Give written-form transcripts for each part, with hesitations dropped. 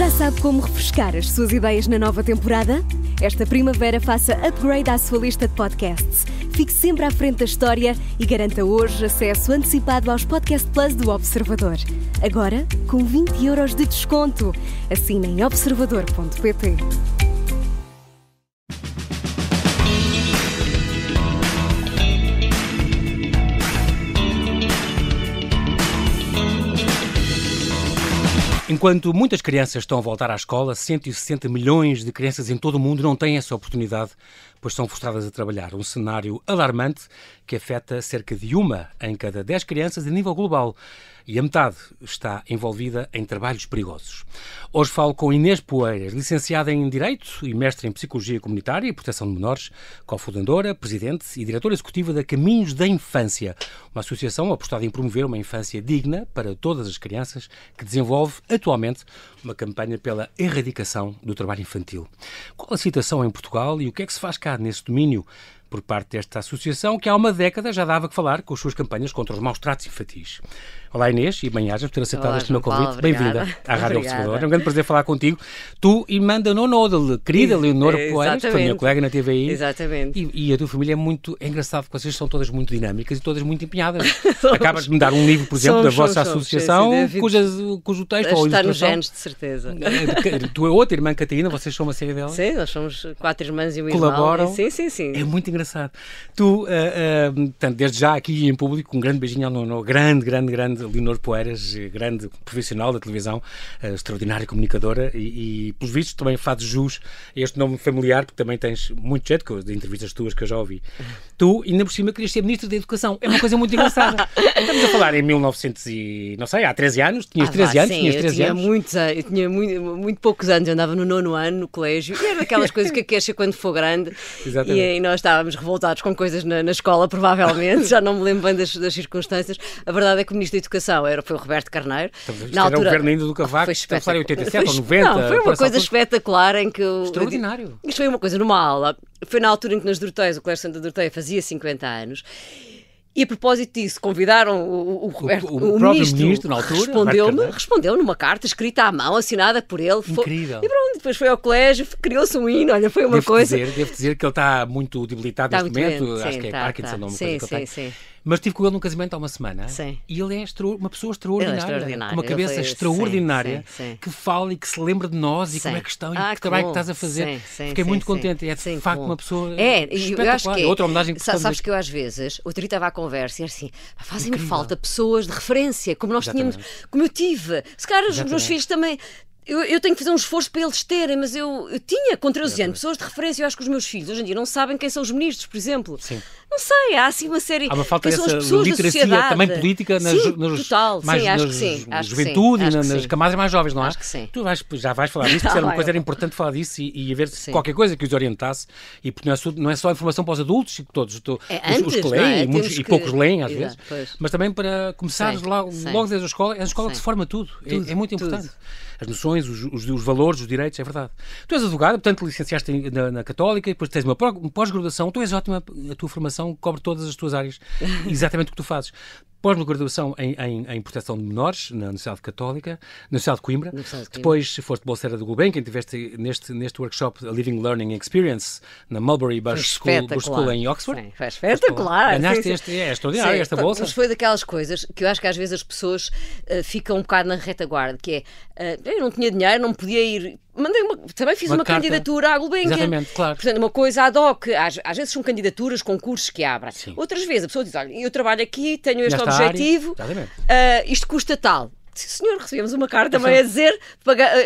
Já sabe como refrescar as suas ideias na nova temporada? Esta primavera faça upgrade à sua lista de podcasts. Fique sempre à frente da história e garanta hoje acesso antecipado aos Podcast Plus do Observador. Agora, com 20€ de desconto. Assine em observador.pt. Enquanto muitas crianças estão a voltar à escola, 160 milhões de crianças em todo o mundo não têm essa oportunidade, pois são frustradas a trabalhar. Um cenário alarmante que afeta cerca de 1 em cada 10 crianças a nível global. E a metade está envolvida em trabalhos perigosos. Hoje falo com Inês Poeiras, licenciada em Direito e mestre em Psicologia Comunitária e Proteção de Menores, cofundadora, presidente e diretora executiva da Caminhos da Infância, uma associação apostada em promover uma infância digna para todas as crianças, que desenvolve atualmente uma campanha pela erradicação do trabalho infantil. Qual a situação em Portugal e o que é que se faz cá nesse domínio por parte desta associação, que há uma década já dava que falar com as suas campanhas contra os maus-tratos infantis? Olá Inês, e bem-ajas por ter aceitado este meu convite. Bem-vinda à Rádio Observador. É um grande prazer falar contigo. Tu e Manda Nonodel, querida Leonor Poeiras, que foi a minha colega na TVI. Exatamente. E a tua família é engraçado, porque vocês são todas muito dinâmicas e todas muito empenhadas. Acabas de me dar um livro, por exemplo, da vossa associação, cujo texto ou está nos genes, de certeza. Tua outra irmã Catarina, vocês são uma série dela? Sim, nós somos 4 irmãs e uma Colaboram. irmã. Sim. É muito engraçado. Tu, portanto, desde já aqui em público, um grande beijinho ao grande Leonor Poeiras, grande profissional da televisão, extraordinária comunicadora e pelos vistos também fazes jus a este nome familiar, porque também tens muito jeito de entrevistas tuas que eu já ouvi. Tu, ainda por cima, querias ser Ministro da Educação. É uma coisa muito engraçada. Estamos a falar em 1900 e, não sei, há 13 anos? Tinhas 13 anos? Sim, eu tinha muito poucos anos, eu andava no 9º ano, no colégio, e era daquelas coisas que queres ser quando for grande. Exatamente. E nós estávamos revoltados com coisas na escola, provavelmente, já não me lembro bem das circunstâncias. A verdade é que o Ministro da Educação foi o Roberto Carneiro. Na altura, era o governo ainda do Cavaco, foi espetacular. Em 87 ou 90. Não, foi uma coisa espetacular em que extraordinário. Isto foi uma coisa numa aula. Foi na altura em que nas Doroteias, o Colégio Santa Doroteia fazia 50 anos. E a propósito disso, convidaram o Roberto, o próprio ministro na altura, respondeu numa carta escrita à mão, assinada por ele. Incrível. E pronto, depois foi ao colégio, criou-se um hino, olha, foi uma coisa... Devo dizer que ele está muito debilitado neste momento, acho que é Parkinson, uma coisa que ele tem. Mas estive com ele num casamento há uma semana. Sim. E ele é uma pessoa extraordinária. Com uma cabeça extraordinária, que fala e que se lembra de nós e como é que estão e que trabalho que estás a fazer. Fiquei muito contente. É de facto uma pessoa espetacular. Eu acho que outra homenagem que sabes que eu às vezes, outro dia estava à conversa e era assim, fazem-me falta pessoas de referência, como nós tínhamos, como eu tive. Se calhar os meus filhos também... Eu tenho que fazer um esforço para eles terem, mas eu tinha com 13 anos pessoas de referência. Eu acho que os meus filhos hoje em dia não sabem quem são os ministros, por exemplo. Sim. Não sei, há assim uma série... Há uma falta dessa literacia também política na juventude e nas camadas mais jovens, não é? Acho que sim. Tu já vais falar disso, porque era uma coisa, era importante falar disso e haver qualquer coisa que os orientasse, e porque não é só informação para os adultos, e todos os que leem, e poucos leem às vezes, mas também para começares logo desde a escola, é a escola que se forma tudo. É muito importante. As noções, os valores, os direitos, é verdade. Tu és advogada, portanto licenciaste na Católica, e depois tens uma pós-graduação, tu és ótima, a tua formação cobre todas as tuas áreas, exatamente o que tu fazes. Pós-graduação em Proteção de Menores, na Universidade Católica, na Universidade de Coimbra. Depois foste bolseira do Gulbenkian, estiveste neste workshop a Living Learning Experience, na Mulberry Bush School em Oxford. Sim, foi espetacular. Ganhaste é extraordinário esta bolsa. Mas foi daquelas coisas que eu acho que às vezes as pessoas ficam um bocado na retaguarda, que é, eu não tinha dinheiro, não podia ir... Também fiz uma candidatura à Gulbenkian. Exatamente, claro. Portanto, uma coisa ad hoc. Às vezes são candidaturas, concursos que abrem. Sim. Outras vezes a pessoa diz, olha, eu trabalho aqui, tenho este objetivo, isto custa tal. Senhor, recebemos uma carta também a dizer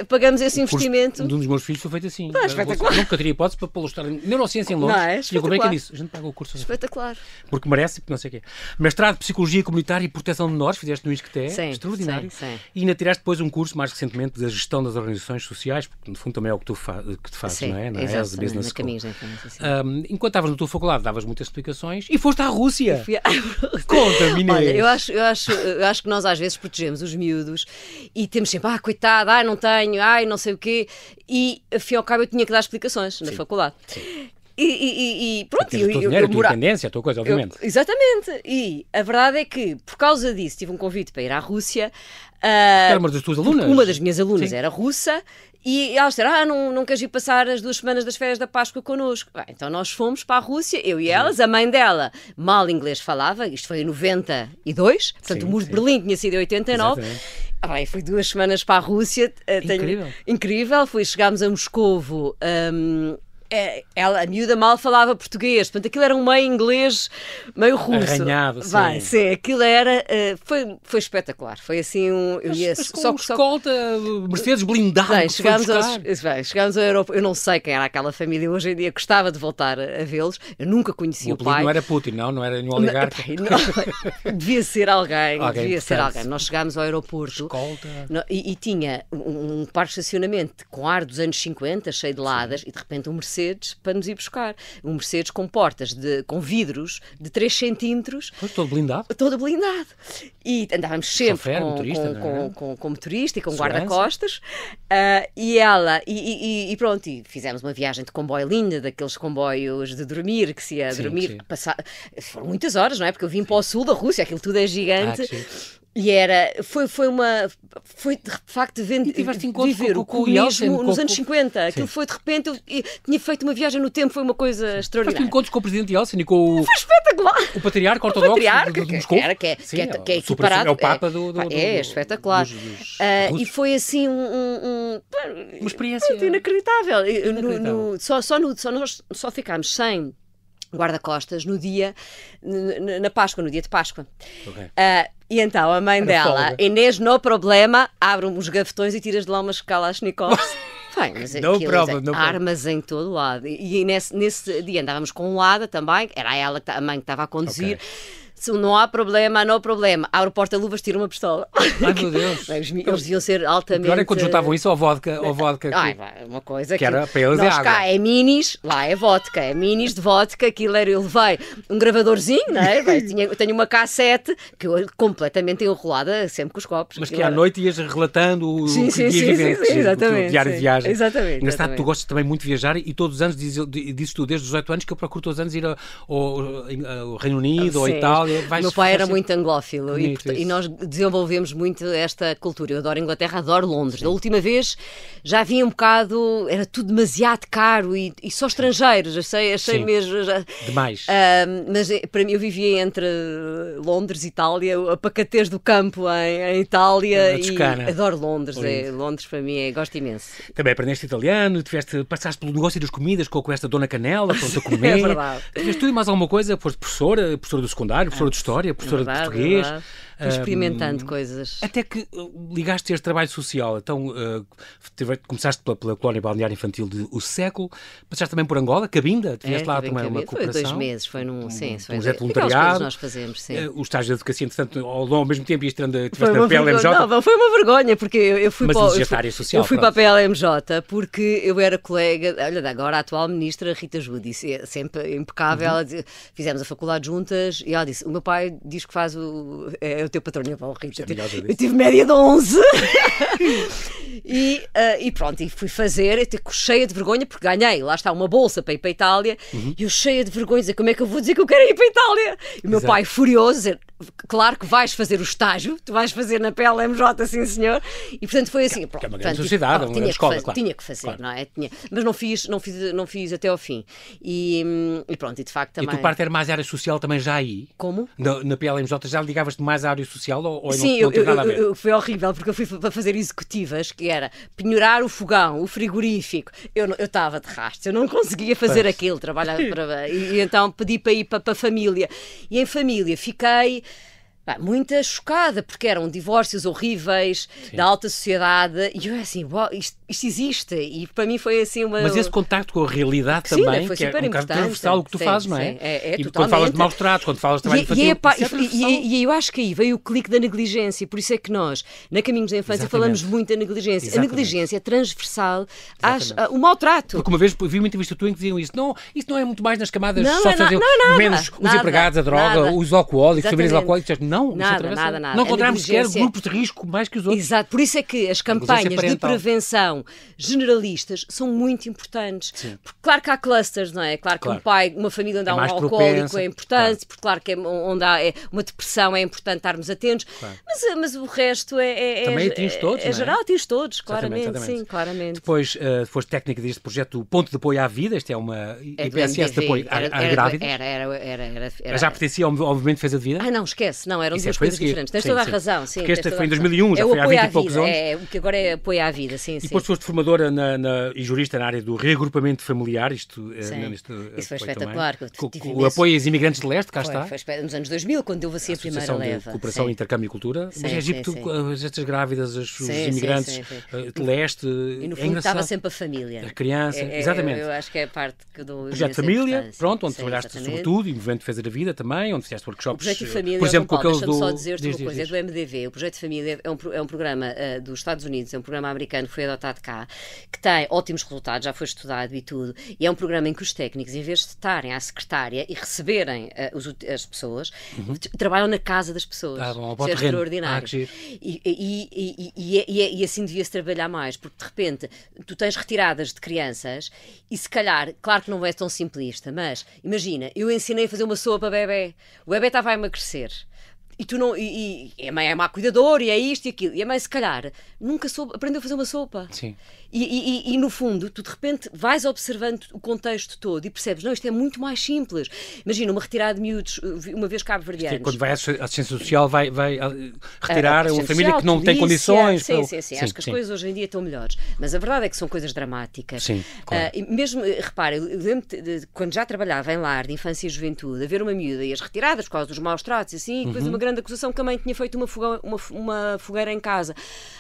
pagamos esse investimento. Um dos meus filhos foi feito assim. Espetacular. Nunca teria hipótese para pô-lo estar em neurociência em Londres. E o Gulbenkian disse, a gente paga o curso. Espetacular. Porque merece, porque não sei o quê. Mestrado de Psicologia Comunitária e Proteção de Menores, fizeste no ISCTE, extraordinário. Sim. E ainda tiraste depois um curso, mais recentemente, da gestão das organizações sociais, porque no fundo também é o que tu fazes, não é? Na ESE Business School. Enquanto estavas na tua faculdade, davas muitas explicações e foste à Rússia. Conta-me, Inês. Olha, eu acho que nós às vezes protegemos os miúdos e temos sempre, coitado, não tenho, não sei o quê, e afinal ao cabo eu tinha que dar explicações na faculdade. Sim. E pronto, tens o teu dinheiro, a tua independência, a tua coisa, obviamente. Exatamente. E a verdade é que, por causa disso, tive um convite para ir à Rússia Era uma das tuas alunas? Uma das minhas alunas Sim. era russa. E elas disseram, não queres ir passar as 2 semanas das férias da Páscoa connosco? Então nós fomos para a Rússia, eu e elas, a mãe dela mal inglês falava, isto foi em 92, portanto o Muro de Berlim tinha sido em 89. Fui 2 semanas para a Rússia. Incrível. Chegámos a Moscovo. A miúda mal falava português, portanto aquilo era um meio inglês, meio russo. Arranhado, sim. Sim, aquilo era. Foi espetacular. Foi assim Mas com escolta, Mercedes blindado. Chegámos ao aeroporto. Eu não sei quem era aquela família, hoje em dia gostava de voltar a vê-los. Eu nunca conheci o pai. Não era Putin, não era nenhum oligarca. Devia ser alguém. Nós chegámos ao aeroporto e tinha um parque de estacionamento com ar dos anos 50, cheio de ladas, e de repente um Mercedes para nos ir buscar. Um Mercedes com portas, com vidros de 3 centímetros. Todo blindado? Todo blindado. E andávamos sempre com motorista e com guarda-costas. E pronto, e fizemos uma viagem de comboio linda, daqueles comboios de dormir, que se ia dormir. Foram muitas horas, não é? Porque eu vim para o sul da Rússia, aquilo tudo é gigante. E foi de facto viver o comunismo nos anos 50. Aquilo foi de repente, eu tinha feito uma viagem no tempo, foi uma coisa extraordinária. Tiveste encontros com o presidente Yeltsin e com o... Foi espetacular! O patriarca ortodoxo de Moscou. Que é equiparado. É o Papa do... É espetacular. E foi assim uma experiência inacreditável. Nós só ficámos sem guarda-costas no dia de Páscoa. E então a mãe dela, Inês, no problema, abre uns gavetões e tiras de lá umas Kalashnikovs. Mas armas em todo lado. E nesse dia andávamos com um lada também, era ela, a mãe que estava a conduzir. Não há problema, não há problema. Abre o porta-luvas, tira uma pistola. Ai, meu Deus. Eles deviam ser altamente... Agora é quando juntavam isso ao vodka. Uma coisa que era para eles nós é água. Cá é minis, lá é vodka. É minis de vodka, aquilo era... Eu levei um gravadorzinho, não é? Eu tenho uma cassete que eu completamente enrolada, sempre com os copos. Mas que à noite ias relatando o diário de viagem. Exatamente. Engraçado, tu gostas também muito de viajar e todos os anos, dizes tu, desde os 18 anos, que eu procuro todos os anos ir ao Reino Unido ou à Itália. Meu pai era muito anglófilo e nós desenvolvemos muito esta cultura. Eu adoro Inglaterra, adoro Londres. Da última vez já vinha um bocado, era tudo demasiado caro e só estrangeiros, achei mesmo... Demais. Mas para mim eu vivia entre Londres e Itália, a pacatez do campo em Itália e adoro Londres. Londres para mim gosto imenso. Também aprendeste italiano, passaste pelo negócio das comidas com esta Dona Canela, pronto a comer. É verdade. Tiveste tudo e mais alguma coisa? Foste professora do secundário, professora de História, professora de Português. Fui experimentando coisas. Até que ligaste a este trabalho social. Então, começaste pela colónia balneária infantil do século, passaste também por Angola, Cabinda, tiveste lá também uma cooperação. Foi 2 meses, foi num... Sim, foi projeto voluntariado. Nós fazemos, sim. O estágio de advocacia, entretanto, ao mesmo tempo tiveste na PLMJ. Não, foi uma vergonha, porque eu fui social, eu fui para a PLMJ porque eu era colega, olha, agora a atual ministra Rita Judy, sempre impecável, ela dizia, fizemos a faculdade juntas e ela disse, o meu pai diz que faz o teu patrão, Rita. Eu tive média de 11 e pronto, e fui fazer, cheia de vergonha, porque ganhei, lá está, uma bolsa para ir para a Itália, e eu cheia de vergonha, dizer, como é que eu vou dizer que eu quero ir para a Itália? E o meu pai furioso, dizer, claro que vais fazer o estágio, tu vais fazer na PLMJ, sim senhor, e portanto foi assim, pronto, que é uma grande sociedade, uma grande escola, claro. Tinha que fazer, não é? Mas não fiz até ao fim, e pronto, e de facto também... E tu parte era mais área social também já aí? Como? Na PLMJ já ligavas-te mais à área social ou sim, não tem nada a ver? Foi horrível, porque eu fui para fazer executivas, que era penhorar o fogão, o frigorífico, eu estava de rastros, eu não conseguia fazer aquilo, trabalhar e então pedi para ir para a família, e em família fiquei... muito chocada, porque eram divórcios horríveis, da alta sociedade, e eu assim, isto existe, e para mim foi assim uma... Mas esse contacto com a realidade também, que é um bocado transversal o que tu fazes, não é? E quando falas de maus tratos, quando falas de trabalho infantil... E eu acho que aí veio o clique da negligência, por isso é que nós, na Caminhos da Infância, falamos muito da negligência. Exatamente. A negligência é transversal ao maltrato. Porque uma vez vi uma entrevista tua em que diziam isso não é muito mais nas camadas sociais, menos os empregados, a droga, os alcoólicos, as famílias alcoólicas, Não? Nada. Não encontramos sequer grupos de risco mais que os outros. Exato, por isso é que as campanhas de prevenção generalistas são muito importantes. Porque claro que há clusters, não é? Claro que uma família onde há um alcoólico é importante, porque claro que onde há uma depressão é importante estarmos atentos, mas o resto também atinge todos, é geral, atinge todos, claramente, sim, claramente. Depois foste técnica deste projeto Ponto de Apoio à Vida, este é uma IPSS de apoio à grávida. Era. Já pertencia ao movimento de defesa de vida? Não, esquece, não, eram duas coisas diferentes. Tens toda a razão. Sim, porque este foi em 2001, já foi há 20 e poucos anos. O que agora é apoio à vida, sim. E depois foste formadora e jurista na área do reagrupamento familiar, isso foi espetacular. O apoio aos imigrantes de leste, cá está. Foi nos anos 2000, quando houve assim a primeira leva. Cooperação, intercâmbio e cultura. Mas é Egito, estas grávidas, os imigrantes de leste. E no fundo estava sempre a família. A criança, exatamente. Eu acho que é a parte do projeto de família, pronto, onde trabalhaste sobretudo, e movimento de defesa da vida também, onde fizeste workshops. O projeto de família, por exemplo, com aquele deixa-me só dizer-te uma coisa, é do MDV. O projeto de família é um programa dos Estados Unidos, é um programa americano que foi adotado cá, que tem ótimos resultados, já foi estudado e tudo, e é um programa em que os técnicos, em vez de estarem à secretária e receberem as pessoas, trabalham na casa das pessoas. Isso é extraordinário. E assim devia-se trabalhar mais, porque de repente tu tens retiradas de crianças e se calhar, claro que não é tão simplista, mas imagina, eu ensinei a fazer uma sopa para bebê, o bebê estava a emagrecer. E tu não. E a mãe é má cuidadora, e é isto e aquilo. E a mãe, se calhar, nunca aprendeu a fazer uma sopa. Sim. E no fundo, tu de repente vais observando o contexto todo e percebes, não, isto é muito mais simples. Imagina, uma retirada de miúdos, uma vez cabo-verdianos. Quando vai à assistência social, vai retirar uma família que não tem condições. Sim. Acho que as coisas hoje em dia estão melhores. Mas a verdade é que são coisas dramáticas. Sim, claro. Mesmo, repara, eu lembro de quando já trabalhava em lar de infância e juventude, a ver uma miúda e as retiradas por causa dos maus tratos e assim, depois uma grande acusação que a mãe tinha feito uma fogueira em casa.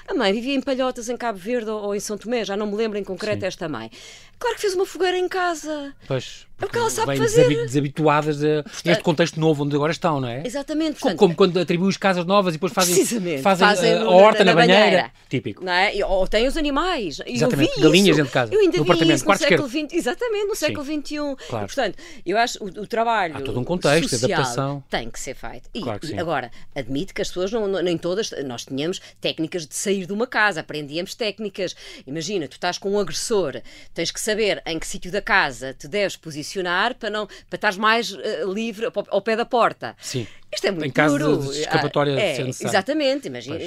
A mãe vivia em Palhotas, em Cabo Verde ou em São Tomé, já não me lembro em concreto esta mãe. Claro que fez uma fogueira em casa. Pois, é o que ela sabe fazer. Desabituadas neste contexto novo onde agora estão, não é? Exatamente. Portanto, como quando atribuem casas novas e depois fazem a horta na banheira. Típico. Não é? Ou têm os animais. Exatamente. Eu vi galinhas isso. dentro de casa. Eu ainda no vi apartamento, isso no século XX. Exatamente, no século XXI. Claro. E, portanto, eu acho o trabalho há todo um contexto, social adaptação. tem que ser feito. Claro que sim. Agora, admito que as pessoas, nem todas, nós tínhamos técnicas de sair de uma casa, aprendíamos técnicas. Imagina, tu estás com um agressor, tens que saber em que sítio da casa te deves posicionar para estares mais livre ao pé da porta. Sim. Isto é muito em caso duro. de escapatória ser necessário. Exatamente, imagina,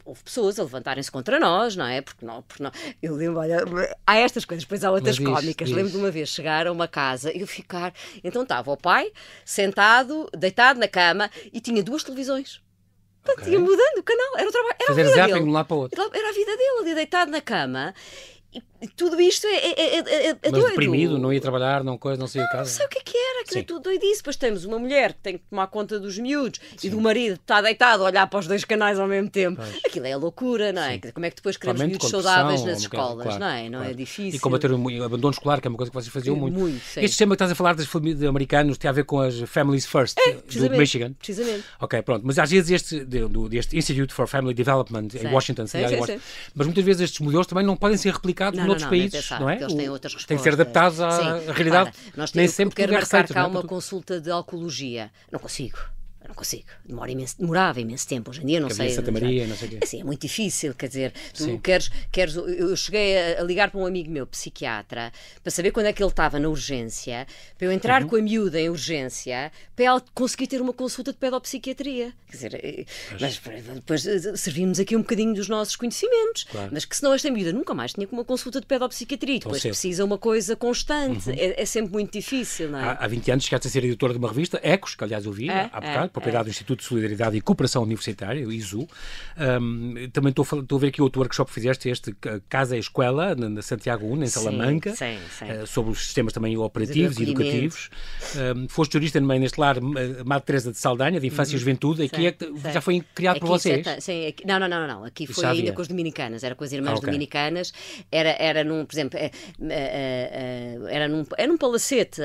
houve pessoas a levantarem-se contra nós, não é? Porque não, eu lembro, olha, há estas coisas, depois há outras cómicas. Lembro de uma vez chegar a uma casa e eu ficar. Então estava o pai sentado, deitado na cama e tinha 2 televisões. Portanto, ia mudando o canal, era o trabalho. Era fazer a vida zapping dele. de um lado para o outro. Era a vida dele, ali deitado na cama. E tudo isto é mas doido. Deprimido, não ia trabalhar, não saía de casa. Não sei o que era, aquilo é tudo doidice. Depois temos uma mulher que tem que tomar conta dos miúdos e do marido que está deitado a olhar para os 2 canais ao mesmo tempo. Pois. Aquilo é loucura, não é? Como é que depois queremos miúdos saudáveis nas escolas, claro, não é? Não é difícil. E combater o abandono escolar, que é uma coisa que vocês faziam muito. Sim. Este sistema que estás a falar dos americanos tem a ver com as Families First do Michigan. Precisamente. Ok, pronto. Mas às vezes deste Institute for Family Development em Washington, mas muitas vezes estes modelos também não podem ser replicados noutros países, não é? Eles têm outras respostas. Tem que ser adaptados à realidade. Claro. Nem sempre quero tudo é marcar receita, cá uma consulta de alcologia. Não consigo. Demorava imenso tempo. Hoje em dia não sei. Santa Maria, não sei o quê. Assim, é muito difícil, quer dizer, tu queres. Eu cheguei a ligar para um amigo meu, psiquiatra, para saber quando é que ele estava na urgência, para eu entrar com a miúda em urgência, para ela conseguir ter uma consulta de pedopsiquiatria. Quer dizer, mas depois servimos aqui um bocadinho dos nossos conhecimentos, mas que senão esta miúda nunca mais tinha uma consulta de pedopsiquiatria. Depois precisa uma coisa constante. É sempre muito difícil, não é? Há 20 anos chegaste a ser editor de uma revista, Ecos, que aliás eu vi há bocado, propriedade do Instituto de Solidariedade e Cooperação Universitária, o ISU. Também estou a ver aqui outro workshop que fizeste, Casa e Escola, na Santiago 1, em Salamanca, sobre os sistemas também operativos e educativos. Foste jurista também neste lar, Madre Teresa de Saldanha, de Infância e Juventude, aqui já foi criado por vocês? Não. Aqui foi ainda com as dominicanas, era com as irmãs dominicanas, era num, por exemplo, era num palacete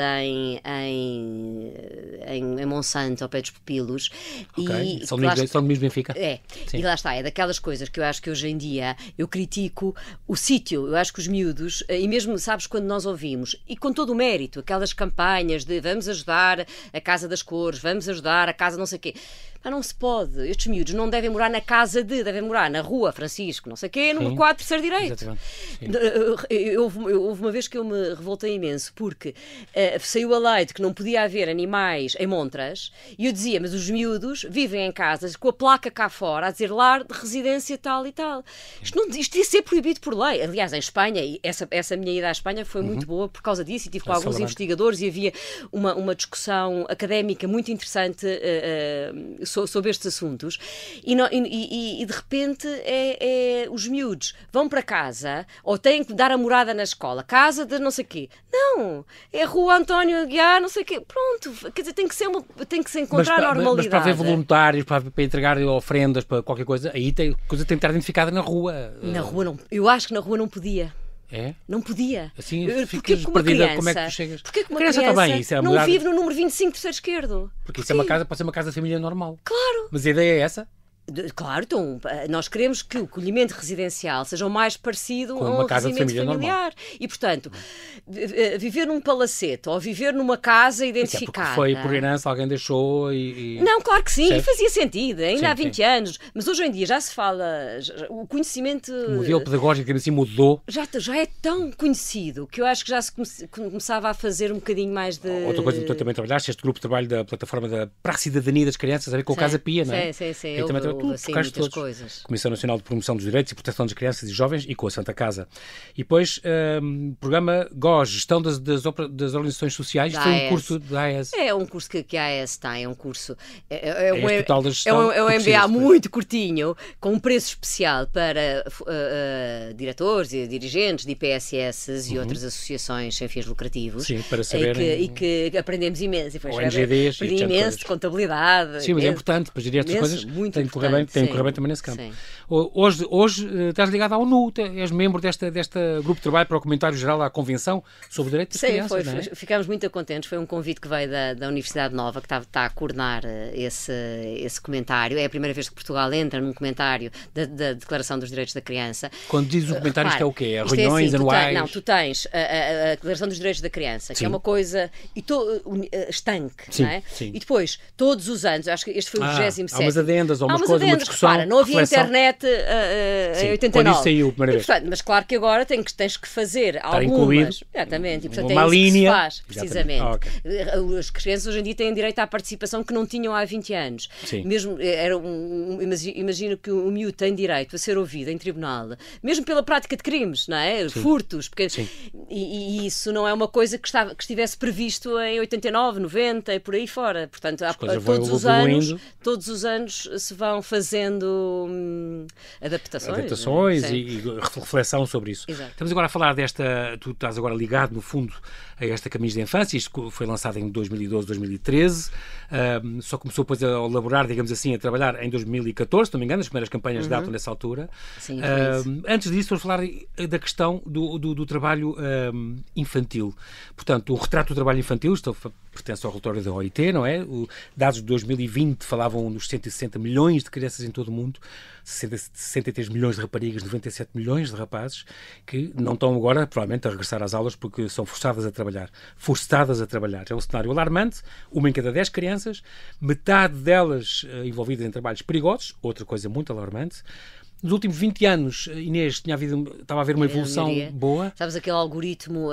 em Monsanto, ao pé dos Pupilos. E São Domingos Benfica. E lá está, é daquelas coisas que eu acho que hoje em dia eu critico o sítio. Eu acho que os miúdos, e mesmo, sabes, quando nós ouvimos, e com todo o mérito, aquelas campanhas de vamos ajudar a Casa das Cores, vamos ajudar a Casa não sei o quê. não se pode, estes miúdos não devem morar na casa devem morar na rua Francisco, não sei o quê, número 4, terceiro direito. Houve uma vez que eu me revoltei imenso, porque saiu a lei de que não podia haver animais em montras, e eu dizia, mas os miúdos vivem em casas com a placa cá fora a dizer lar de residência tal e tal. Isto ia ser proibido por lei. Aliás, em Espanha, e essa minha ida à Espanha foi muito boa por causa disso, e tive com alguns investigadores e havia uma discussão académica muito interessante sobre estes assuntos, e de repente os miúdos vão para casa ou têm que dar a morada na escola, casa de não sei o quê. Não, é a Rua António Aguiar, não sei o quê. Pronto, quer dizer, tem que se encontrar normalidade. Mas para haver voluntários, para entregar ofrendas, para qualquer coisa, aí a coisa tem que estar identificada na rua. Na rua não. Eu acho que na rua não podia. É? Não podia. Assim ficas perdida, como é que tu chegas? Porque uma criança também, isso é não vive no número 25, terceiro esquerdo. Porque isso é uma casa, pode ser uma casa de família normal. Claro. Mas a ideia é essa? Claro, então, nós queremos que o acolhimento residencial seja o mais parecido com a uma um casa de familiar. normal. E, portanto, viver num palacete ou viver numa casa identificada... Foi por herança, alguém deixou e... Não, claro que sim, certo? Fazia sentido, ainda sim, há 20 anos. Mas hoje em dia já se fala... O conhecimento... O modelo pedagógico assim mudou. Já é tão conhecido que eu acho que já se começava a fazer um bocadinho mais de... Outra coisa que tu também trabalhaste, este grupo de trabalho da plataforma para a cidadania das crianças, a ver com o Casa Pia, não é? Sim. Eu também muitas coisas. Comissão Nacional de Promoção dos Direitos e Proteção das Crianças e Jovens e com a Santa Casa. E depois, programa GOS, Gestão das Organizações Sociais, foi um curso da AES. É um curso que a AES tem, é um curso... É um MBA muito curtinho, com um preço especial para diretores e dirigentes de IPSS e outras associações sem fins lucrativos. Sim, para saberem... E que aprendemos imenso. ONGDs e imenso de contabilidade. Sim, mas é importante, para gerir estas coisas, tem que correr bem também nesse campo. Hoje estás ligado à ONU, és membro desta grupo de trabalho para o Comentário Geral à Convenção sobre o Direito das Crianças, não é? Ficámos muito contentes, foi um convite que veio da Universidade Nova, que está a coordenar esse comentário. É a primeira vez que Portugal entra num comentário da Declaração dos Direitos da Criança. Quando dizes o comentário, isto é o quê? É reuniões anuais? Tu tens a Declaração dos Direitos da Criança, que é uma coisa estanque, sim, não é? Sim. E depois, todos os anos, acho que este foi o 27º. Há umas adendas ou umas coisas, uma discussão. Repara, não havia internet em 89. Quando isso saiu a primeira vez. Portanto, mas claro que agora tens que fazer algumas. Incluído. Exatamente. E, portanto, uma linha. Que se faz, precisamente. As crianças hoje em dia têm direito à participação que não tinham há 20 anos. Sim. Mesmo, imagino que o miúdo tem direito a ser ouvido em tribunal, mesmo pela prática de crimes, não é? Sim. Furtos. Porque, e isso não é uma coisa que estivesse previsto em 89, 90 e por aí fora. Portanto, todos os anos se vão fazendo adaptações e reflexão sobre isso. Exato. Estamos agora a falar tu estás agora ligado, no fundo, a esta Caminhos de Infância. Isto foi lançado em 2012, 2013, só começou depois a elaborar, digamos assim, a trabalhar em 2014, se não me engano, as primeiras campanhas datam nessa altura. Sim, antes disso, vamos falar da questão do trabalho infantil. Portanto, o retrato do trabalho infantil, pertence ao relatório da OIT, não é? Dados de 2020 falavam nos 160 milhões de crianças em todo o mundo, 63 milhões de raparigas, 97 milhões de rapazes, que não estão agora, provavelmente, a regressar às aulas porque são forçadas a trabalhar. É um cenário alarmante, uma em cada 10 crianças, metade delas envolvidas em trabalhos perigosos, outra coisa muito alarmante. Nos últimos 20 anos, Inês, estava a haver uma evolução boa. Sabes aquele algoritmo,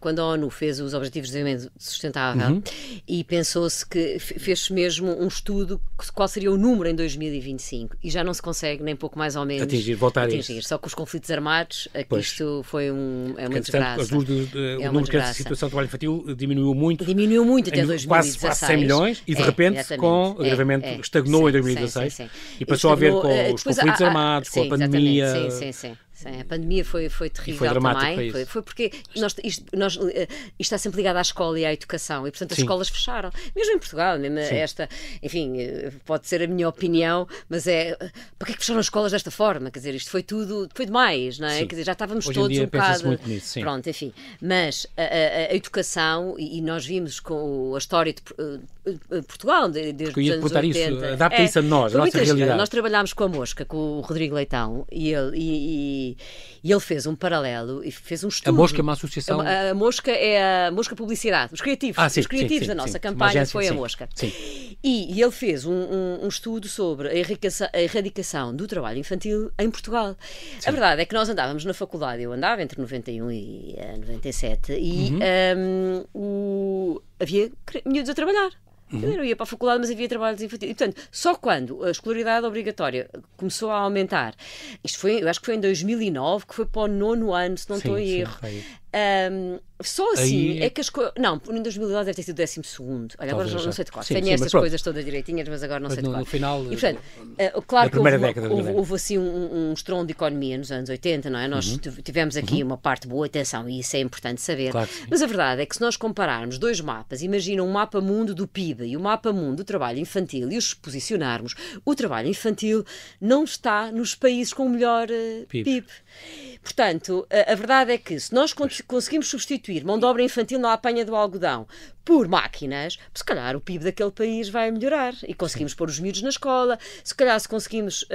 quando a ONU fez os Objetivos de Desenvolvimento Sustentável, e pensou-se que fez-se mesmo um estudo qual seria o número em 2025, e já não se consegue, nem pouco mais ou menos, voltar a atingir. Só com os conflitos armados, isto foi uma desgraça. O número de situação de trabalho infantil diminuiu muito. Diminuiu muito até 2016. Quase 100 milhões, e de repente, com o agravamento, estagnou em 2016, e passou a ver com os conflitos armados, com a pandemia. Sim. A pandemia foi terrível, foi também. Foi porque isto está sempre ligado à escola e à educação, e portanto as escolas fecharam. Mesmo em Portugal, mesmo esta, enfim, pode ser a minha opinião, mas para que é que fecharam as escolas desta forma? Quer dizer, isto foi demais, não é? Quer dizer, já estávamos hoje todos em dia um bocado. Muito nisso, sim. Pronto, enfim. Mas a educação, e nós vimos com a história de Portugal, desde os anos 80. Isso, adapta isso a nós, a nossa realidade. Nós trabalhámos com a Mosca, com o Rodrigo Leitão, e E ele fez um paralelo e fez um estudo. A Mosca é uma associação... A Mosca é a Mosca Publicidade. Os criativos. Os criativos da nossa campanha foi a Mosca. Sim. E ele fez um estudo sobre a erradicação do trabalho infantil em Portugal. Sim. A verdade é que nós andávamos na faculdade, eu andava entre 91 e 97, e havia miúdos a trabalhar. Eu ia para a faculdade, mas havia trabalhos infantis. E, portanto, só quando a escolaridade obrigatória começou a aumentar, isto foi, eu acho que foi em 2009, que foi para o 9º ano, se não estou em erro. Só assim aí... é que as coisas... Não, em 2012 deve ter sido 12º. Olha, agora não sei de cor. Tenho estas mas coisas todas direitinhas, mas agora não sei de cor. No final... E, portanto, claro que houve assim um estrondo de economia nos anos 80, não é? Nós tivemos aqui uma parte de boa atenção e isso é importante saber. Claro, mas a verdade é que se nós compararmos dois mapas, imagina um mapa mundo do PIB e o mapa mundo do trabalho infantil e os posicionarmos, o trabalho infantil não está nos países com o melhor PIB. Portanto, a verdade é que se nós conseguimos substituir mão de obra infantil na apanha do algodão por máquinas, se calhar o PIB daquele país vai melhorar e conseguimos pôr os miúdos na escola, se calhar se conseguimos...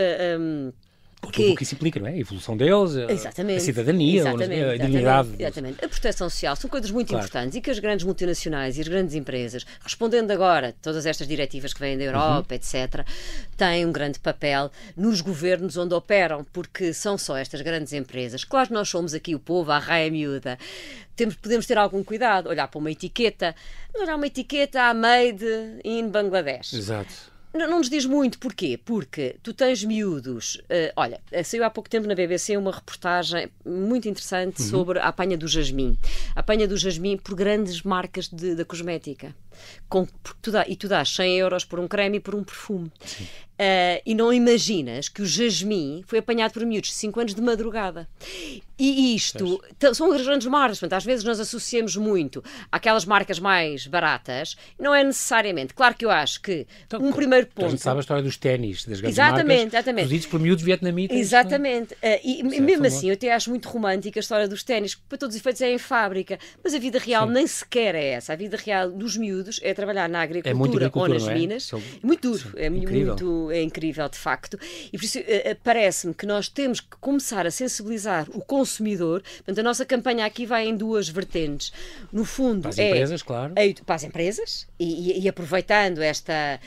tudo o que isso implica, não é? A evolução deles, a cidadania, a dignidade. Exatamente. A proteção social são coisas muito importantes e que as grandes multinacionais e as grandes empresas, respondendo agora a todas estas diretivas que vêm da Europa, etc., têm um grande papel nos governos onde operam, porque são só estas grandes empresas. Claro que nós somos aqui o povo, a raia miúda. Podemos ter algum cuidado, olhar para uma etiqueta, olhar uma etiqueta made in Bangladesh. Exato. Não nos diz muito. Porquê? Porque tu tens miúdos... olha, saiu há pouco tempo na BBC uma reportagem muito interessante sobre a apanha do jasmim. A apanha do jasmim por grandes marcas da cosmética. Tu dás 100 euros por um creme e por um perfume. E não imaginas que o jasmim foi apanhado por miúdos de 5 anos de madrugada. E isto são as grandes marcas. Portanto, às vezes nós associamos muito àquelas marcas mais baratas. Não é necessariamente. Claro que eu acho que um primeiro ponto... A gente sabe a história dos ténis, das grandes marcas, produzidos por miúdos vietnamitas. Exatamente. E mesmo assim, eu até acho muito romântica a história dos ténis, que para todos os efeitos é em fábrica. Mas a vida real nem sequer é essa. A vida real dos miúdos é trabalhar na agricultura ou nas minas. Muito duro. É incrível, de facto. E por isso parece-me que nós temos que começar a sensibilizar o consumidor. Portanto, a nossa campanha aqui vai em duas vertentes. No fundo, para as empresas, claro. Para as empresas e aproveitando esta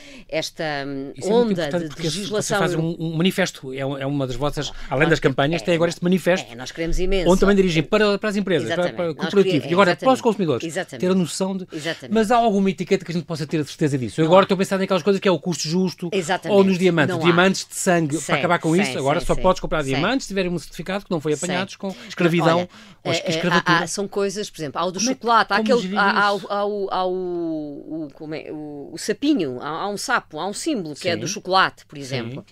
onda de legislação. Você faz um manifesto, é uma das vossas, além das campanhas, tem agora este manifesto. Nós queremos imenso. Onde também dirigem para as empresas, para o corporativo e agora para os consumidores. Ter a noção de... Mas há alguma etiqueta que a gente possa ter a certeza disso? Eu agora estou a pensar naquelas coisas que é o custo justo ou nos diamantes. Diamantes de sangue, para acabar com isso, agora só podes comprar diamantes se tiverem um certificado que não foi apanhados com escravidão ou escravatura. São coisas, por exemplo, há o do chocolate, há o sapinho, há um sapo, há um símbolo que é do chocolate, por exemplo.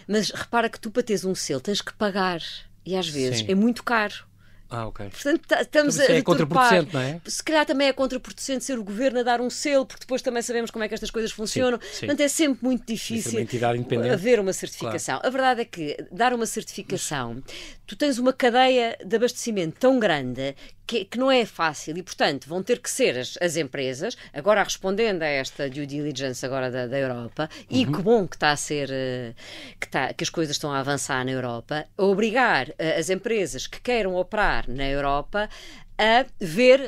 Mas repara que tu para teres um selo tens que pagar e às vezes é muito caro. Ok. Portanto, estamos a é contraproducente, não é? Se calhar também é contraproducente ser o governo a dar um selo, porque depois também sabemos como é que estas coisas funcionam. Portanto, é sempre muito difícil haver uma certificação. Claro. A verdade é que dar uma certificação, tu tens uma cadeia de abastecimento tão grande que não é fácil e, portanto, vão ter que ser as empresas, agora respondendo a esta due diligence agora da Europa, e que bom que está a ser, que as coisas estão a avançar na Europa, a obrigar as empresas que queiram operar na Europa a ver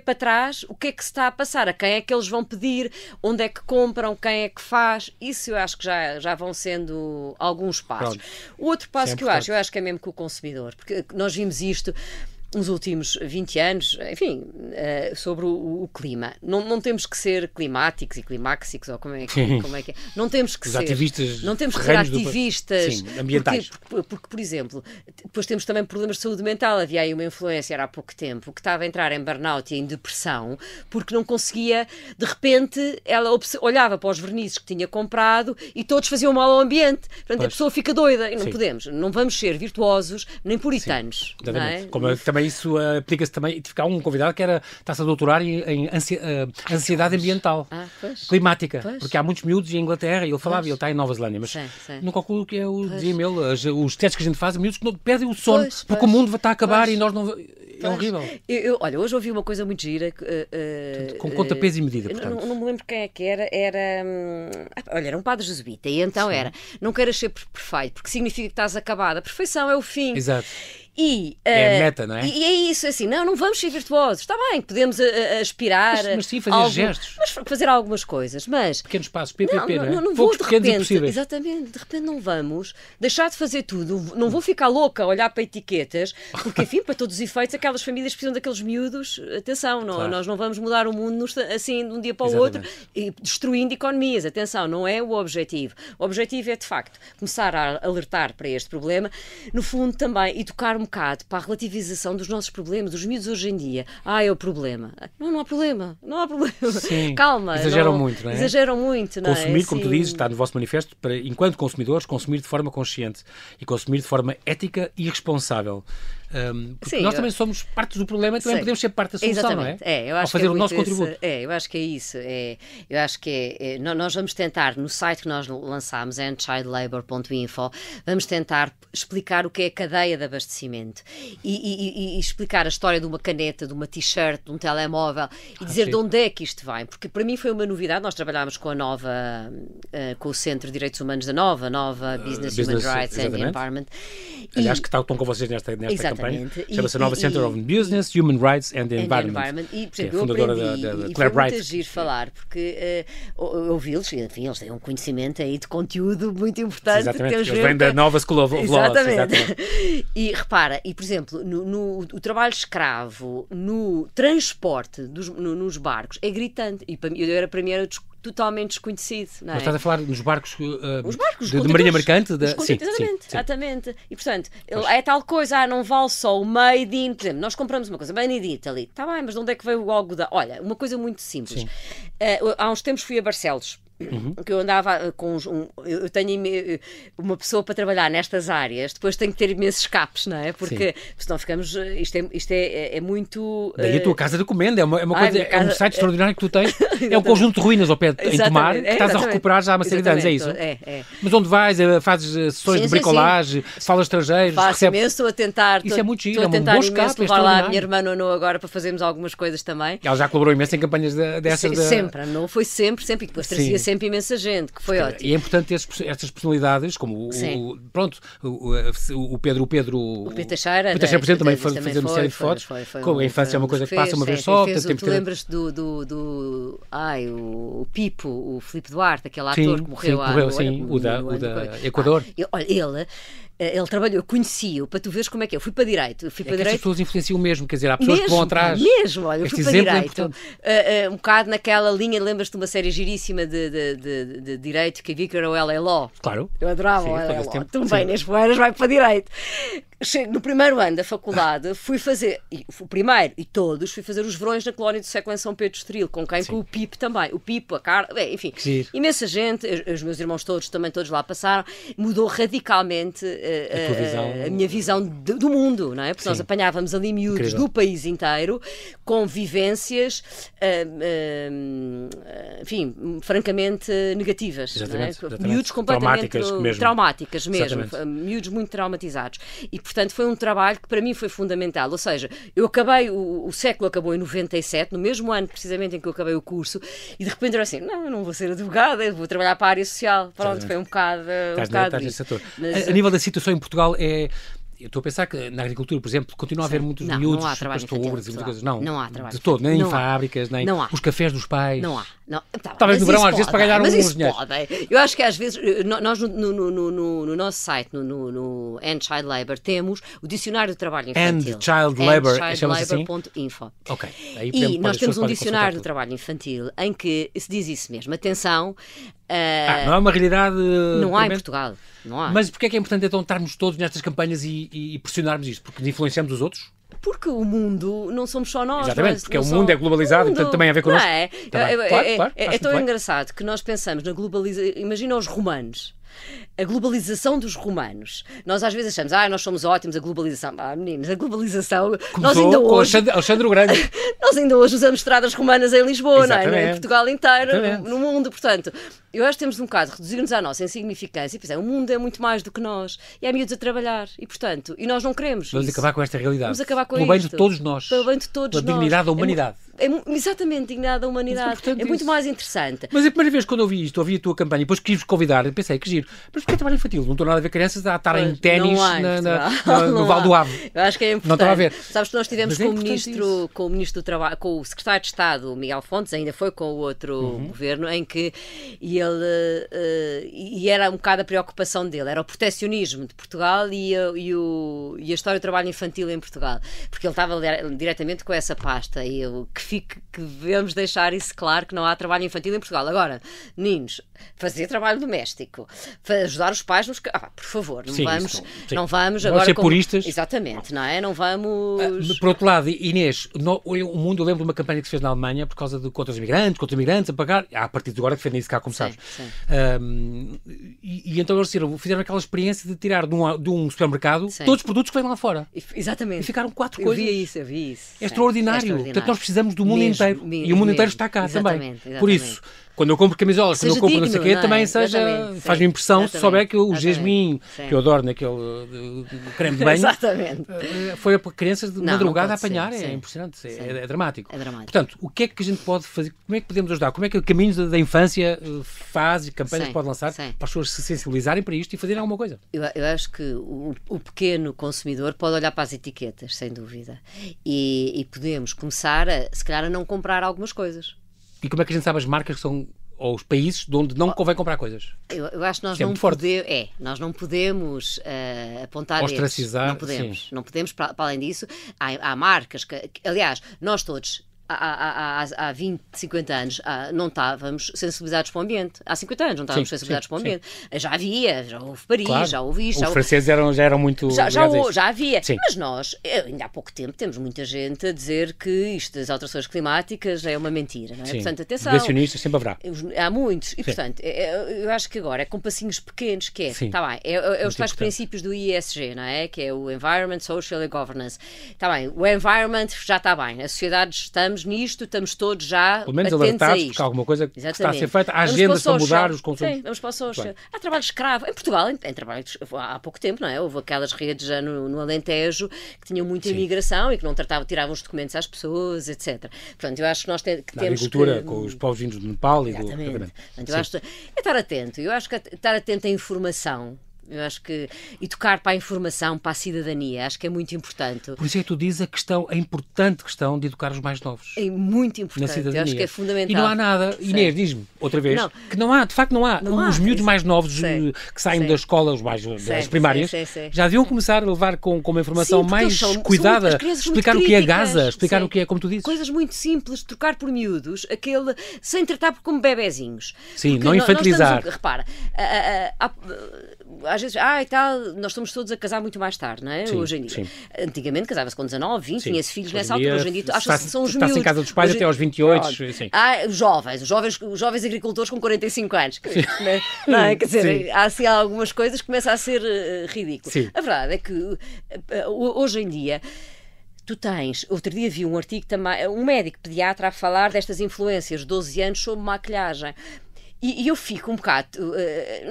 para trás o que é que se está a passar, a quem é que eles vão pedir, onde é que compram, quem é que faz. Isso eu acho que já vão sendo alguns passos. Pronto. O outro passo que eu acho que é mesmo com o consumidor, porque nós vimos isto nos últimos 20 anos, enfim, sobre o clima. Não temos que ser climáticos e climáxicos, ou como é que é? Não temos que ser ativistas, ambientais. Porque, por exemplo, depois temos também problemas de saúde mental. Havia aí uma influencer há pouco tempo que estava a entrar em burnout e em depressão porque não conseguia, de repente, ela olhava para os vernizes que tinha comprado e todos faziam mal ao ambiente. Portanto, a pessoa fica doida e não vamos ser virtuosos nem puritanos. Não é? Como também isso aplica-se também. Há um convidado que está-se a doutorar em ansiedade ambiental, climática, porque há muitos miúdos em Inglaterra, e ele falava, ele está em Nova Zelândia, mas não calculo que é o dizia-me ele, os testes que a gente faz, miúdos que não perdem o sono, porque o mundo está a acabar e nós não... É horrível. Olha, hoje ouvi uma coisa muito gira. Com conta, peso e medida, portanto. Não me lembro quem é que era. Olha, era um padre jesuíta. E então não queiras ser perfeito, porque significa que estás acabada. A perfeição é o fim. Exato. É a meta, não é? E é isso, assim, não vamos ser virtuosos. Está bem, podemos aspirar. Mas sim, fazer gestos. Mas fazer algumas coisas, mas... Pequenos passos, PPP, não é? Não vou, de repente, exatamente, de repente não vamos deixar de fazer tudo. Não vou ficar louca a olhar para etiquetas, porque, enfim, para todos os efeitos, aquelas famílias precisam daqueles miúdos. Atenção, claro. Nós não vamos mudar o mundo assim de um dia para o outro, e destruindo economias. Atenção, não é o objetivo. O objetivo é, de facto, começar a alertar para este problema, no fundo também educar um bocado para a relativização dos nossos problemas, dos miúdos hoje em dia. É o problema. Não há problema. Não há problema. Sim, calma. Exageram muito, não é? Exageram muito, não é? Consumir, como tu dizes, está no vosso manifesto, para, enquanto consumidores, consumir de forma consciente e consumir de forma ética e responsável. Porque nós também somos parte do problema e também podemos ser parte da solução, exatamente. Não é? Eu acho ao fazer o nosso contributo. Eu acho que é isso. Eu acho que nós vamos tentar, no site que nós lançámos, endchildlabour.info, vamos tentar explicar o que é a cadeia de abastecimento e explicar a história de uma caneta, de uma t-shirt, de um telemóvel e dizer de onde é que isto vem. Porque para mim foi uma novidade. Nós trabalhámos com com o Centro de Direitos Humanos da Nova Business Human Rights and Environment. Aliás, que estão com vocês nesta campanha. Chama-se Nova Center of Business, Human Rights and Environment. E, por exemplo, é fundadora da Claire Bright. Muito giro falar, porque ouvi-los, enfim, eles têm um conhecimento aí de conteúdo muito importante. Exatamente, eles vêm da Nova School of Law. Exatamente. E repara, por exemplo, o trabalho escravo no transporte nos barcos é gritante. E para mim era totalmente desconhecido. Não é? Mas estás a falar nos barcos, de marinha mercante? Sim, exatamente. E, portanto, é tal coisa, não vale só o made in. Por exemplo, nós compramos uma coisa, made in Italy. Está bem, mas de onde é que veio o algodão? Olha, uma coisa muito simples. Há uns tempos fui a Barcelos. Que eu andava com eu tenho uma pessoa para trabalhar nestas áreas, depois tenho que ter imensos escapes, não é? Porque senão ficamos. Isto é muito. Daí a tua casa de comenda é uma coisa, é um site extraordinário que tu tens. É um conjunto de ruínas ao pé em Tomar, que estás a recuperar já há uma série de anos, é isso? Mas onde vais, fazes sessões de bricolagem, falas estrangeiros, faço imenso, estou a tentar. Isso é muito giro, estou a tentar imenso levar lá a minha irmã Nono agora para fazermos algumas coisas também. Ela já colaborou imenso em campanhas dessas. Sempre, não foi sempre, e depois trazia sempre imensa gente, que foi ótimo. E é importante ter estas personalidades, como o Pedro Teixeira, por exemplo, também foi fazer uma série de fotos. Com a infância é uma coisa que passa uma vez só. Tu lembras do o Pipo, o Filipe Duarte, aquele ator que morreu o da Equador. Ele trabalhou, eu conheci-o, para tu veres como é que é. Eu fui para Direito. As pessoas influenciam mesmo, quer dizer, há pessoas que vão atrás. Olha, eu fui para Direito. Um bocado naquela linha, lembras-te de uma série giríssima de Direito que havia, que era o LA Law. Claro. Eu adorava o LA Law. Também, nas Poeiras, vai para Direito. No primeiro ano da faculdade, fui fazer, o primeiro e todos, fui fazer os verões na colónia do século em São Pedro Estoril, com quem? Com o Pipo também. O Pipo, a Carla, enfim, imensa gente, os meus irmãos todos lá passaram, mudou radicalmente a minha visão do mundo, não é? Porque nós apanhávamos ali miúdos do país inteiro, com vivências, enfim, francamente negativas. Exatamente, não é? Miúdos completamente traumáticas mesmo, miúdos muito traumatizados. E, portanto, foi um trabalho que para mim foi fundamental. Ou seja, eu acabei, o século acabou em 97, no mesmo ano precisamente em que eu acabei o curso, e de repente era assim, não vou ser advogada, vou trabalhar para a área social. Pronto, foi um bocado isso. Mas, a nível da situação em Portugal eu estou a pensar que na agricultura, por exemplo, continua a haver muitos miúdos, pastores e muitas coisas. Não há trabalho de todo, nem em fábricas, nem os cafés dos pais. Não há. Talvez no verão, às vezes, para ganhar uns dinheiros. Eu acho que às vezes, nós no nosso site, no End Child Labour, temos o Dicionário do Trabalho Infantil. End Child Labour, chama-se assim? .info. Ok. E nós temos um Dicionário do Trabalho Infantil em que se diz isso mesmo. Atenção. Não é uma realidade. Não há em Portugal. Não há. Mas porquê é que é importante então estarmos todos nestas campanhas e pressionarmos isto? Porque influenciamos os outros? Porque o mundo não somos só nós. Exatamente, porque o mundo é globalizado e portanto também a ver connosco. É tão engraçado que nós pensamos na globalização. Imagina os romanos. a globalização dos romanos. Nós às vezes achamos, nós somos ótimos, a globalização. Meninos, a globalização... Nós ainda hoje... Alexandre o Grande. Nós ainda hoje usamos estradas romanas em Lisboa, não é? Em Portugal inteiro, no mundo. Portanto, eu acho que temos um bocado de reduzir-nos à nossa insignificância e pensar, o mundo é muito mais do que nós. E há miúdos a trabalhar. E, portanto, e nós não queremos Vamos isso. acabar com esta realidade. Vamos acabar com Pelo bem de todos nós. Pelo bem de todos nós. Pela dignidade da humanidade. Exatamente, dignidade da humanidade. É muito mais interessante. Mas a primeira vez quando eu ouvi isto, ouvi a tua campanha, depois quis-vos convidar, eu pensei, que giro. Mas porquê trabalho infantil? Não estou nada a ver crianças a estar em ténis no Val do Ave. Eu acho que é importante. Não estava a ver. Sabes que nós estivemos com o Ministro do Trabalho, com o Secretário de Estado, Miguel Fontes, ainda foi com o outro governo, em que e era um bocado a preocupação dele, era o protecionismo de Portugal e a história do trabalho infantil em Portugal. Porque ele estava diretamente com essa pasta e que devemos deixar isso claro, que não há trabalho infantil em Portugal. Agora, meninos, fazer trabalho doméstico, ajudar os pais por favor, não vamos agora ser puristas. Exatamente, não é? Não vamos... Por outro lado, Inês, o mundo, eu lembro de uma campanha que se fez na Alemanha por causa de contra os imigrantes a pagar, a partir de agora defendem isso cá, como sabes. E então eles fizeram aquela experiência de tirar de um supermercado todos os produtos que vêm lá fora. Exatamente. E ficaram 4 coisas. Eu vi isso. É extraordinário. Portanto, nós precisamos do mundo inteiro. E o mundo inteiro está cá também. Por isso, quando eu compro camisolas, quando eu compro não sei o quê, também faz-me impressão se souber que o jasmim, que eu adoro naquele creme de banho, foi para crianças de madrugada a apanhar. É impressionante, é dramático. Portanto, o que é que a gente pode fazer? Como é que podemos ajudar? Como é que o Caminhos da Infância faz e campanhas pode lançar para as pessoas se sensibilizarem para isto e fazerem alguma coisa? Eu acho que o pequeno consumidor pode olhar para as etiquetas, sem dúvida. E podemos começar, se calhar, a não comprar algumas coisas. E como é que a gente sabe as marcas que são, ou os países de onde não convém comprar coisas? Eu acho que nós não podemos apontar ostracizar. Não podemos, para além disso, há marcas que, aliás, nós todos... Há 20, 50 anos não estávamos sensibilizados para o ambiente. Há 50 anos não estávamos sensibilizados para o ambiente. Já houve Paris, já houve isto. Os franceses já eram muito... Já havia. Mas nós, ainda há pouco tempo, temos muita gente a dizer que isto das alterações climáticas é uma mentira. Não é? Portanto, atenção. Negacionistas sempre haverá. Há muitos. E, portanto, eu acho que agora é com passinhos pequenos que está bem. É os tais princípios do ISG, não é? Que é o Environment, Social e Governance. Está bem. O Environment já está bem. A sociedade estamos nisto, estamos todos já pelo menos alertados porque há alguma coisa que está a ser feita, há agendas para mudar os consumos. Sim, vamos para o social. Há trabalho escravo. Em Portugal, há pouco tempo, não é? Houve aquelas redes já no Alentejo que tinham muita imigração e que não tiravam os documentos às pessoas, etc. Portanto, eu acho que nós temos na agricultura, com os povos vindos do Nepal e do... Portanto, eu acho que é estar atento. Eu acho que estar atento à informação. Eu acho que educar para a informação, para a cidadania, acho que é muito importante. Por isso é que tu dizes a importante questão de educar os mais novos. É muito importante, na cidadania. Eu acho que é fundamental. E não há nada, Inês, diz-me outra vez, que não há, de facto não há. Os miúdos mais novos que saem da escola, das primárias, já deviam começar a levar com uma informação mais cuidada, explicar o que é Gaza, explicar o que é, como tu dizes. Coisas muito simples, trocar por miúdos, sem tratar como bebezinhos. Sim, não infantilizar. Repara, às vezes, nós estamos todos a casar muito mais tarde, não é? Hoje em dia. Antigamente casava-se com 19, 20, tinha-se filhos nessa altura. Hoje em dia, acho que são os miúdos. Está-se em casa dos pais até aos 28. Os jovens agricultores com 45 anos. Não é? Quer dizer, há assim algumas coisas que começam a ser ridículo. A verdade é que hoje em dia tu tens, outro dia vi um artigo também, um médico pediatra a falar destas influências de 12 anos sobre maquilhagem. E eu fico um bocado,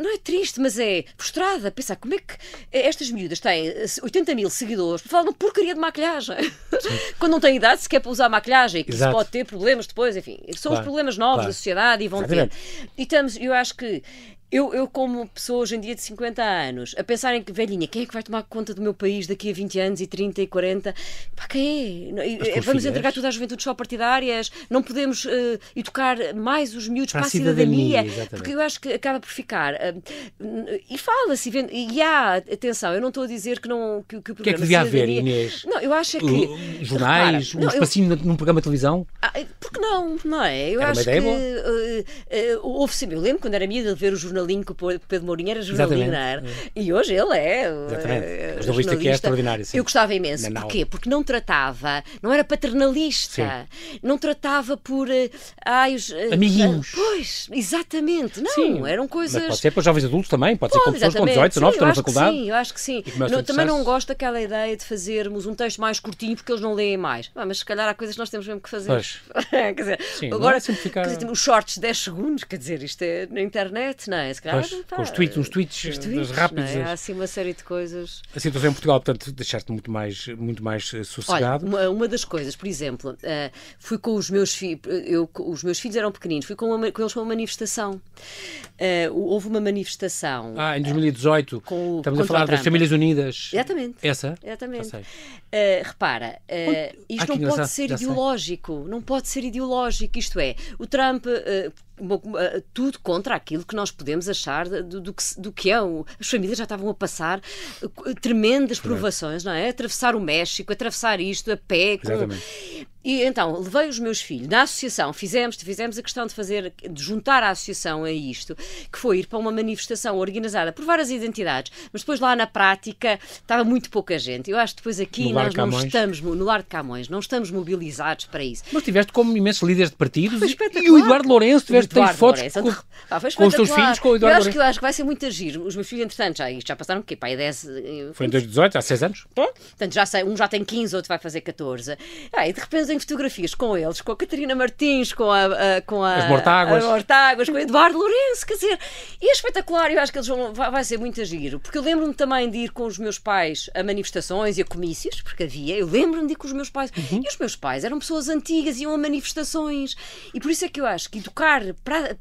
não é triste, mas é frustrada, a pensar como é que estas miúdas têm 80 mil seguidores para falar de uma porcaria de maquilhagem. Quando não têm idade sequer para usar maquilhagem, que se pode ter problemas depois, enfim. São os problemas novos da sociedade e vão ter. E eu acho que eu, como pessoa hoje em dia de 50 anos, a pensar em que, velhinha, quem é que vai tomar conta do meu país daqui a 20 anos e 30 e 40? Quem é? Vamos entregar tudo às juventudes só partidárias? Não podemos educar mais os miúdos para a cidadania? Porque eu acho que acaba por ficar... e fala-se, e há, atenção, eu não estou a dizer que não... Que o que é que devia haver, Inês? Não, eu acho que... Jornais, um espacinho num programa de televisão? Porque não é? Eu acho que... houve sempre, eu lembro quando era miúda de ver o jornal jornalinho que o Pedro Mourinho era jornalinho, não era? E hoje ele é jornalista que é extraordinário. Sim. Eu gostava imenso. Porquê? Porque não era paternalista, não tratava por amiguinhos. Pois, exatamente. Não, eram coisas... Mas pode ser para jovens adultos também, pode ser com pessoas com 18, 19, estão na faculdade. Sim, eu acho que sim. Também não gosto daquela ideia de fazermos um texto mais curtinho porque eles não leem mais. Mas se calhar há coisas que nós temos mesmo que fazer. Quer dizer, sim, agora, simplificar... os shorts de 10 segundos, quer dizer, isto é na internet, não é? Se calhar, com os tweets, uns tweets rápidos. É? Há assim uma série de coisas. A situação em Portugal, portanto, deixaste muito mais sossegado. Olha, uma das coisas, por exemplo, fui com os meus filhos, os meus filhos eram pequeninos, fui com eles para uma manifestação. Houve uma manifestação. Em 2018, estamos a falar das Famílias Unidas. Exatamente. Essa? Exatamente. Repara, isto não pode ser ideológico. Não pode ser ideológico. Isto é, o Trump... tudo contra aquilo que nós podemos achar do que é. As famílias já estavam a passar tremendas provações, não é? Atravessar o México, atravessar isto a pé. E então, levei os meus filhos na associação, fizemos a questão de juntar a associação a isto, que foi ir para uma manifestação organizada por várias identidades, mas depois lá na prática estava muito pouca gente. Eu acho que depois aqui nós não estamos, no Lar de Camões, não estamos mobilizados para isso. Mas tiveste como imensos líderes de partidos e o Eduardo Lourenço, tens fotos com os teus filhos, com o Eduardo Lourenço. Eu acho que vai ser muito agir. Os meus filhos, entretanto, já passaram o quê? 10... Foi em 2018, há 6 anos? Portanto, já sei, um já tem 15, outro vai fazer 14. E de repente tenho fotografias com eles, com a Catarina Martins, com as Mortáguas, com o Eduardo Lourenço, quer dizer, e é espetacular. Eu acho que eles vai ser muito agir. Porque eu lembro-me também de ir com os meus pais a manifestações e a comícios, porque eu lembro-me de ir com os meus pais. E os meus pais eram pessoas antigas, iam a manifestações. E por isso é que eu acho que educar para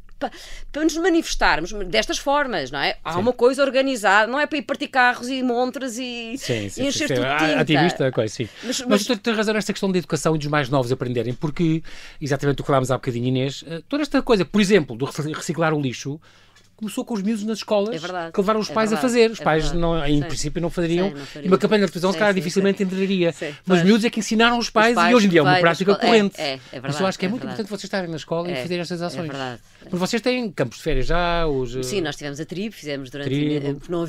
nos manifestarmos destas formas, não é? Há uma coisa organizada, não é para ir partir carros e montras e encher tudo de tinta. Ativista, sim. Mas tu tens razão nesta questão da educação e dos mais novos aprenderem, porque, exatamente o que falámos há bocadinho, Inês, toda esta coisa, por exemplo, do reciclar o lixo, começou com os miúdos nas escolas que levaram os pais a fazer. Os pais, em princípio, não fariam. E uma campanha de televisão, se calhar, dificilmente entraria. Mas os miúdos é que ensinaram os pais e hoje em dia é uma prática corrente. Mas eu acho que é muito importante vocês estarem na escola e fazerem estas ações. É verdade. Porque vocês têm campos de férias já? Sim, nós tivemos a tribo, fizemos durante... Não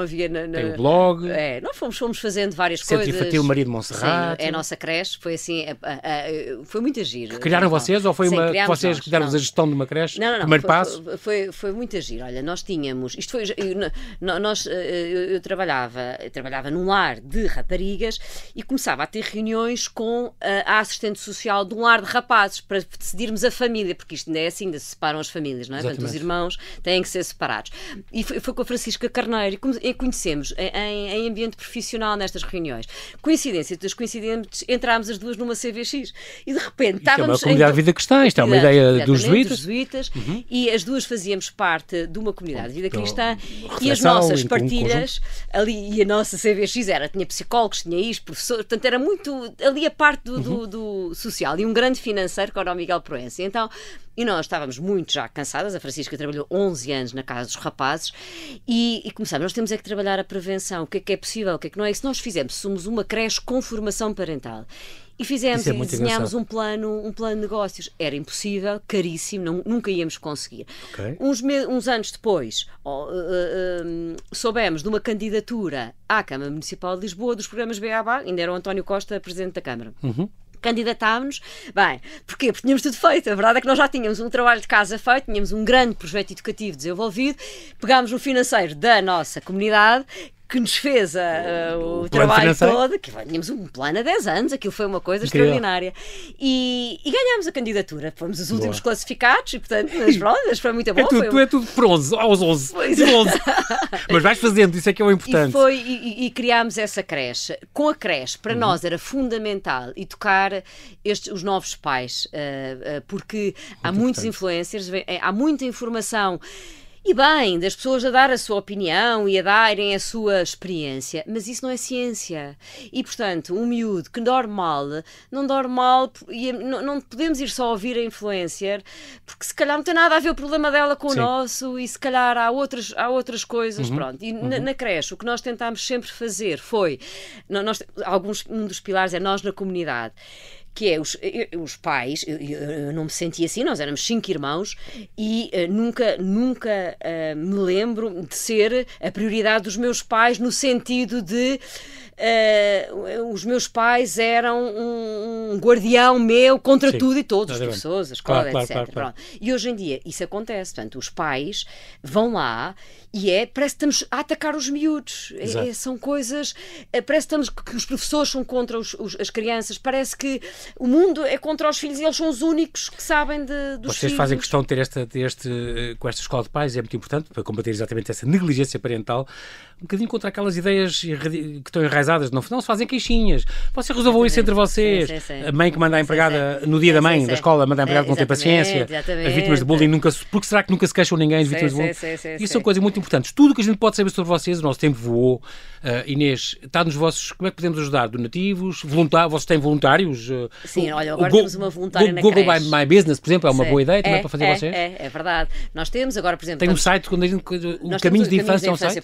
havia tem o blog. Nós fomos fazendo várias coisas. Centro Infantil Maria de Montserrat. Sim, é a nossa creche. Foi assim, foi muito giro. Criaram vocês ou foi vocês que deram a gestão de uma creche? Não. Primeiro passo? Foi muito giro. Olha, nós tínhamos... Eu trabalhava num lar de raparigas e começava a ter reuniões com a assistente social de um lar de rapazes para decidirmos a família, porque isto ainda é assim, ainda se separam as famílias, não é? Portanto, os irmãos têm que ser separados. E foi com a Francisca Carneiro e conhecemos em ambiente profissional nestas reuniões. Coincidência das coincidentes, entrámos as duas numa CVX e de repente estávamos... Isto é uma comunidade de vida cristã, isto é uma ideia dos jesuítas. E as duas fazíamos parte de uma comunidade de vida cristã e as nossas partilhas ali, e a nossa CVX tinha psicólogos, tinha isto, professores, portanto era muito ali a parte do social e um grande financeiro que era o Miguel Proença. Então, e nós estávamos muito já cansadas, a Francisca trabalhou 11 anos na casa dos rapazes e começámos, nós temos é que trabalhar a prevenção, o que é possível, o que não é, e se nós fizermos, somos uma creche com formação parental. E fizemos e desenhámos um plano de negócios. Era impossível, caríssimo, nunca íamos conseguir. Uns anos depois, soubemos de uma candidatura à Câmara Municipal de Lisboa dos programas BABA, ainda era o António Costa, Presidente da Câmara. Candidatámos-nos, porquê? Porque tínhamos tudo feito, a verdade é que nós já tínhamos um trabalho de casa feito, tínhamos um grande projeto educativo desenvolvido, pegámos no financeiro da nossa comunidade, que nos fez o trabalho todo, que tínhamos um plano há 10 anos, aquilo foi uma coisa extraordinária. E ganhámos a candidatura. Fomos os últimos classificados e, portanto, mas foi muito bom. Tu é tudo por 11, aos 11. Mas vais fazendo, isso é que é o importante. E criámos essa creche. Com a creche, para nós era fundamental educar os novos pais, porque há muitos influencers, há muita informação. E bem, das pessoas a dar a sua opinião e a darem a sua experiência, mas isso não é ciência. E, portanto, um miúdo que dorme mal, e não podemos ir só ouvir a influencer, porque se calhar não tem nada a ver o problema dela com o nosso, e se calhar há outras coisas, pronto. E na creche, o que nós tentámos sempre fazer foi, um dos pilares é nós na comunidade, que é os pais, eu não me senti assim, nós éramos 5 irmãos e nunca me lembro de ser a prioridade dos meus pais no sentido de os meus pais eram um guardião meu contra tudo e todos, os professores, a escola, etc. Claro. E hoje em dia isso acontece, portanto, os pais vão lá e parece que estamos a atacar os miúdos. São coisas, parece que os professores são contra as crianças, parece que o mundo é contra os filhos e eles são os únicos que sabem dos filhos. Vocês fazem questão de ter com esta escola de pais, é muito importante para combater exatamente essa negligência parental, um bocadinho contra aquelas ideias que estão enraizadas, não se fazem queixinhas, vocês resolvam isso entre vocês, a mãe que manda a empregada no dia da mãe da escola, manda a empregada que não tem paciência, as vítimas de bullying porque será que nunca se queixam ninguém, as vítimas de bullying? Isso são coisas muito importantes. Tudo o que a gente pode saber sobre vocês, o nosso tempo voou. Inês, está nos vossos, como é que podemos ajudar? Donativos, voluntários, vocês têm voluntários? Sim, olha, agora temos uma voluntária na Google creche. My Business, por exemplo, é uma boa ideia também para fazer vocês? É verdade. Nós temos agora, por exemplo... Tem um site, o Caminhos da Infância é um site?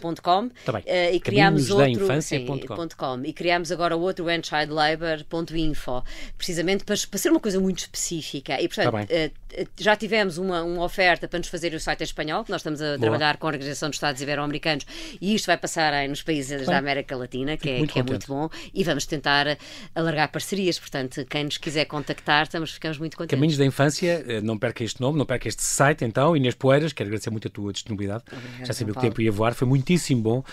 E criámos outro... Caminhosdainfância.com. E criámos agora outro endchildlabour.info, precisamente para ser uma coisa muito específica. E, portanto, já tivemos uma oferta para nos fazer o site em espanhol, que nós estamos a trabalhar com a Organização dos Estados Ibero-Americanos, e isto vai passar aí nos países da América Latina, que é muito bom, e vamos tentar alargar parcerias. Portanto, quem nos quiser contactar, ficamos muito contentes. Caminhos da Infância, não perca este nome, não perca este site, então. Inês Poeiras, quero agradecer muito a tua disponibilidade. Obrigada, já sabia que o tempo ia voar, foi muitíssimo bom.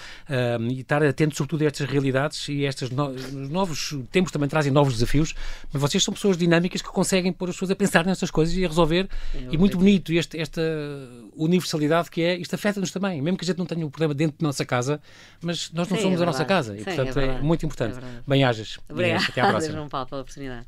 E estar atento sobretudo a estas realidades e estes novos tempos também trazem novos desafios, mas vocês são pessoas dinâmicas que conseguem pôr as pessoas a pensar nessas coisas e a resolver. E muito bonito esta universalidade que é, isto afeta-nos também, mesmo que a gente não tenha o problema dentro da nossa casa, mas nós não somos a nossa casa, e portanto é muito importante. Bem-ajas. Obrigada. Até à próxima. João Paulo, pela oportunidade.